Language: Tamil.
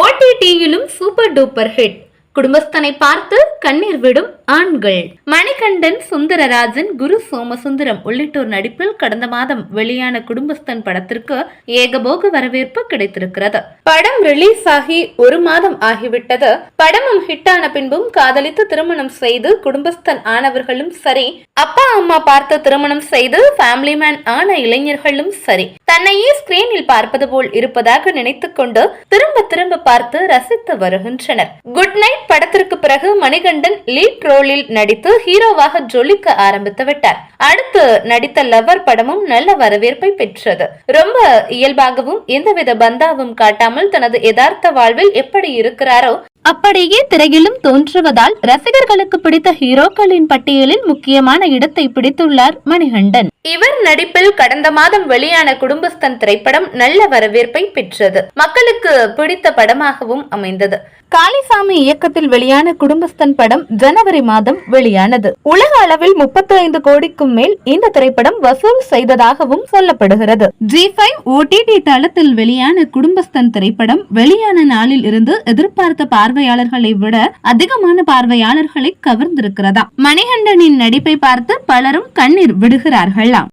OTT-யிலும் சூப்பர் டூப்பர் ஹிட். குடும்பஸ்தனை பார்த்து கண்ணீர் விடும் ஆண்கள். மணிகண்டன், சுந்தரராஜன், குரு சோமசுந்தரம் உள்ளிட்டோர் நடிப்பில் கடந்த மாதம் வெளியான குடும்பஸ்தன் படத்திற்கு ஏகபோக வரவேற்பு கிடைத்திருக்கிறது. படம் ரிலீஸ் ஆகி 1 மாதம் ஆகிவிட்டது. படமும் ஹிட்டான பின்பும் காதலித்து திருமணம் செய்து குடும்பஸ்தன் ஆனவர்களும் சரி, அப்பா அம்மா பார்த்து திருமணம் செய்து ஃபேமிலி மேன் ஆன இளைஞர்களும் சரி, தன்னையே ஸ்கிரீனில் பார்ப்பது போல் இருப்பதாக நினைத்துக் கொண்டு திரும்ப திரும்ப பார்த்து ரசித்து வருகின்றனர். குட் நைட் படத்திற்கு பிறகு மணிகண்டன் லீட் ரோலில் நடித்து ஹீரோவாக ஜொலிக்க ஆரம்பித்து விட்டார். அடுத்து நடித்த லவர் படமும் நல்ல வரவேற்பை பெற்றது. ரொம்ப இயல்பாகவும் எந்தவித பந்தாவும் காட்டாமல் தனது யதார்த்த வாழ்வில் எப்படி இருக்கிறாரோ அப்படியே திரையிலும் தோன்றுவதால் ரசிகர்களுக்கு பிடித்த ஹீரோக்களின் பட்டியலில் முக்கியமான இடத்தை பிடித்துள்ளார் மணிகண்டன். இவர் நடிப்பில் கடந்த மாதம் வெளியான குடும்பஸ்தன் திரைப்படம் நல்ல வரவேற்பை பெற்றது. மக்களுக்கு பிடித்த படமாகவும் அமைந்தது. காளிசாமி இயக்கத்தில் வெளியான குடும்பஸ்தன் படம் ஜனவரி மாதம் வெளியானது. உலக அளவில் 35 கோடிக்கும் மேல் இந்த திரைப்படம் வசூல் செய்ததாகவும் சொல்லப்படுகிறது. G5 OTT தளத்தில் வெளியான குடும்பஸ்தன் திரைப்படம் வெளியான நாளில் இருந்து எதிர்பார்த்த பார்வையாளர்களை விட அதிகமான பார்வையாளர்களை கவர்ந்திருக்கிறதா. மணிகண்டனின் நடிப்பை பார்த்து பலரும் கண்ணீர் விடுகிறார்களாம்.